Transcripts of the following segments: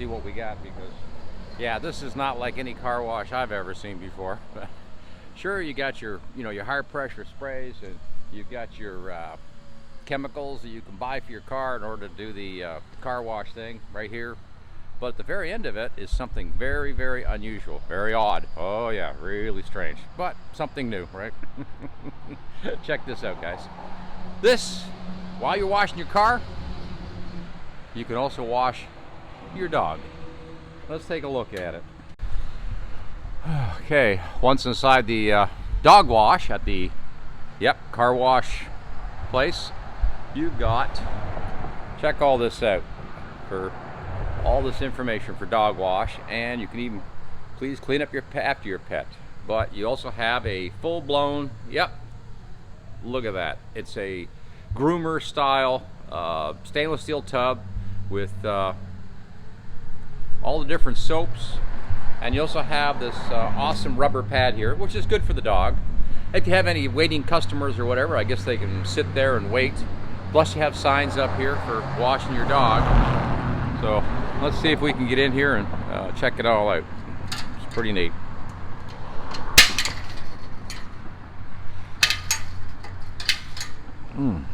see what we got, because yeah, this is not like any car wash I've ever seen before. Sure, you got your, your high pressure sprays, and you've got your chemicals that you can buy for your car in order to do the car wash thing right here. But at the very end of it is something very, very unusual, very odd. Oh yeah, really strange, but something new, right? Check this out, guys. This, while you're washing your car, you can also wash your dog. Let's take a look at it. Okay, once inside the dog wash at the car wash place, you've got, check all this out for all this information for dog wash, and you can even please clean up your after your pet. But you also have a full-blown, look at that, it's a groomer style stainless steel tub with all the different soaps, and you also have this awesome rubber pad here, which is good for the dog. If you have any waiting customers or whatever, I guess they can sit there and wait. Plus you have signs up here for washing your dog. So let's see if we can get in here and check it all out. It's pretty neat. And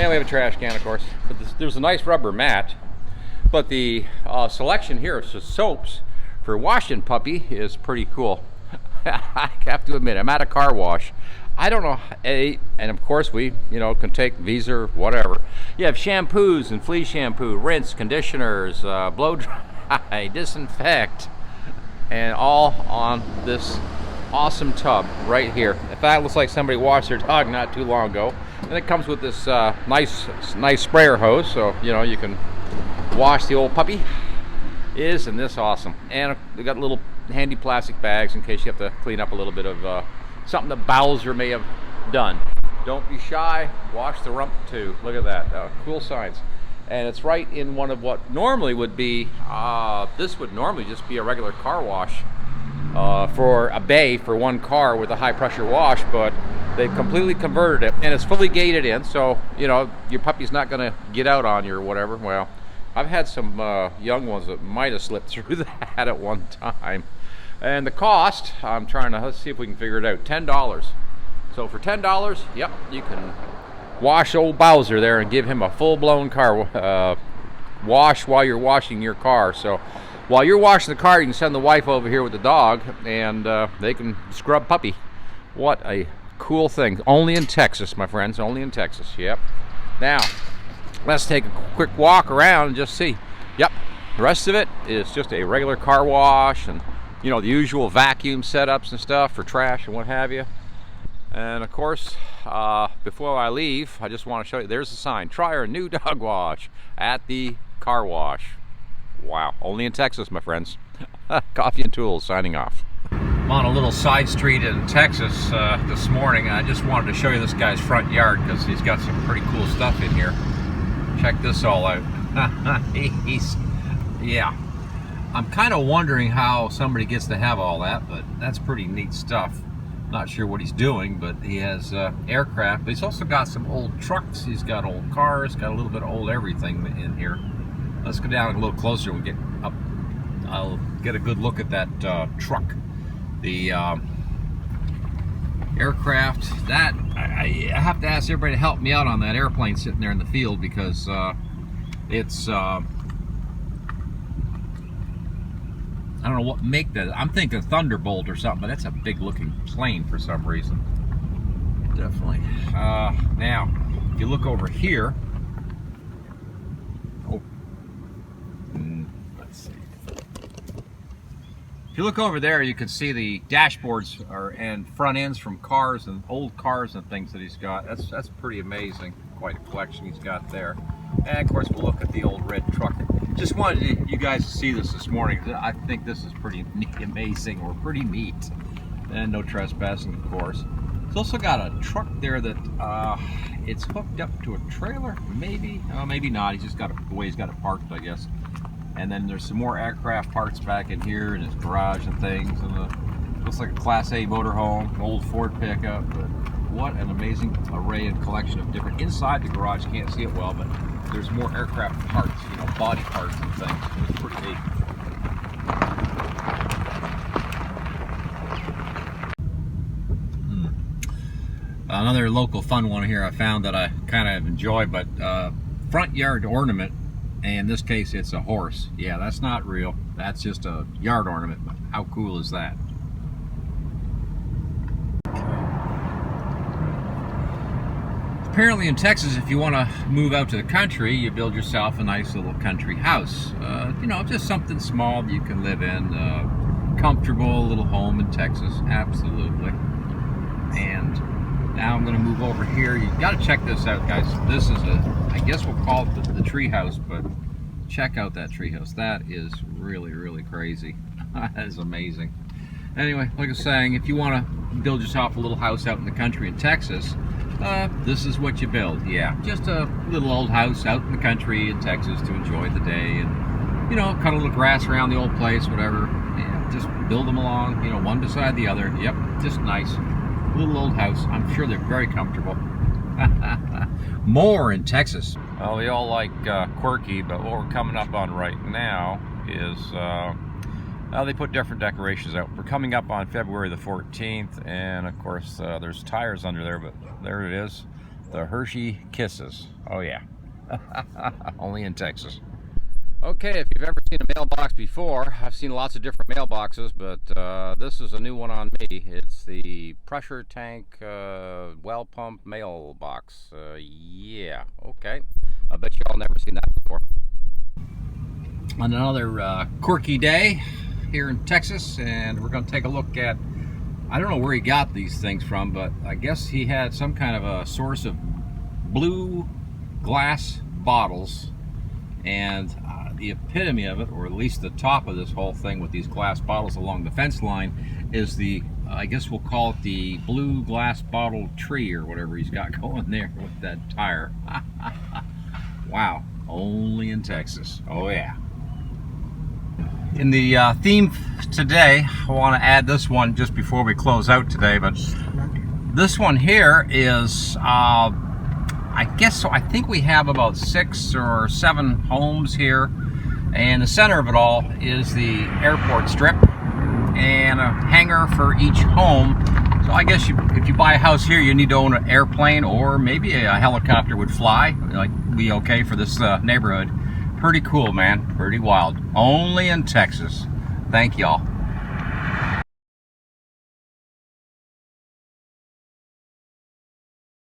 we have a trash can, of course. But there's a nice rubber mat. But the selection here of soaps for washing puppy is pretty cool. I have to admit, I'm at a car wash. I don't know, and of course we, can take Visa or whatever. You have shampoos and flea shampoo, rinse, conditioners, blow dry, disinfect, and all on this awesome tub right here. In fact, it looks like somebody washed their dog not too long ago. And it comes with this nice sprayer hose, so you can wash the old puppy. Isn't this awesome? And they got little handy plastic bags in case you have to clean up a little bit of something that Bowser may have done. Don't be shy, wash the rump too. Look at that, cool signs. And it's right in one of what normally would be, this would normally just be a regular car wash for a bay for one car with a high pressure wash, but they've completely converted it, and it's fully gated in, so your puppy's not going to get out on you or whatever. Well, I've had some young ones that might have slipped through that at one time. And the cost, let's see if we can figure it out, $10. So for $10, you can wash old Bowser there and give him a full-blown car wash while you're washing your car. So while you're washing the car, you can send the wife over here with the dog, and they can scrub puppy. What a cool thing. Only in Texas, my friends, only in Texas. Now, let's take a quick walk around and just see. The rest of it is just a regular car wash, and the usual vacuum setups and stuff for trash and what have you. And of course, before I leave, I just want to show you, there's a sign, try our new dog wash at the car wash. Wow, only in Texas, my friends. Coffee and Tools signing off. I'm on a little side street in Texas this morning, and I just wanted to show you this guy's front yard because he's got some pretty cool stuff in here. Check this all out. I'm kind of wondering how somebody gets to have all that, but that's pretty neat stuff. Not sure what he's doing, but he has aircraft, but he's also got some old trucks, he's got old cars, got a little bit of old everything in here. Let's go down a little closer and get up. I'll get a good look at that truck. The aircraft, that I have to ask everybody to help me out on that airplane sitting there in the field, because it's I don't know what make that. I'm thinking Thunderbolt or something, but that's a big looking plane for some reason. Definitely. Now, if you look over here, let's see. If you look over there, you can see the dashboards and front ends from cars and old cars and things that he's got. That's pretty amazing. Quite a collection he's got there. And of course, we'll look at the old red truck. Just wanted you guys to see this morning. I think this is pretty amazing, or pretty neat. And no trespassing, of course. It's also got a truck there that it's hooked up to a trailer, maybe. Maybe not. He's just got the way he's got it parked, I guess. And then there's some more aircraft parts back in here in his garage and things. And looks like a Class A motorhome, an old Ford pickup. But what an amazing array and collection of different inside the garage. Can't see it well, but there's more aircraft parts, you know, body parts and things. It's pretty neat. Another local fun one here I found that I kind of enjoy, but front yard ornament, and in this case it's a horse. Yeah, that's not real. That's just a yard ornament, but how cool is that? Apparently in Texas, if you want to move out to the country, you build yourself a nice little country house. You know, just something small that you can live in. Comfortable little home in Texas, absolutely. And now I'm going to move over here. You got to check this out, guys. This is I guess we'll call it the tree house, but check out that tree house. That is really, really crazy. That is amazing. Anyway, like I was saying, if you want to build yourself a little house out in the country in Texas, this is what you build. Yeah, just a little old house out in the country in Texas to enjoy the day and, you know, cut a little grass around the old place, whatever. Yeah, just build them along, you know, one beside the other. Yep, just nice. Little old house. I'm sure they're very comfortable. More in Texas. Well, we all like quirky, but what we're coming up on right now is they put different decorations out. We're coming up on February the 14th, and of course there's tires under there, but there it is, the Hershey Kisses. Oh yeah. Only in Texas. Okay, if you've ever seen a mailbox before, I've seen lots of different mailboxes, but this is a new one on me. It's the pressure tank well pump mailbox. Yeah, okay. I bet you all never seen that before. On another quirky day here in Texas, and we're going to take a look at, I don't know where he got these things from, but I guess he had some kind of a source of blue glass bottles, and the epitome of it, or at least the top of this whole thing with these glass bottles along the fence line, is the, I guess we'll call it the blue glass bottle tree or whatever he's got going there with that tire. Wow, only in Texas. Oh yeah. In the theme today, I want to add this one just before we close out today, but this one here is I think we have about 6 or 7 homes here, and the center of it all is the airport strip and a hangar for each home. So I guess if you buy a house here, you need to own an airplane, or maybe a helicopter would fly, like be okay for this neighborhood. Pretty cool, man. Pretty wild. Only in Texas. Thank y'all.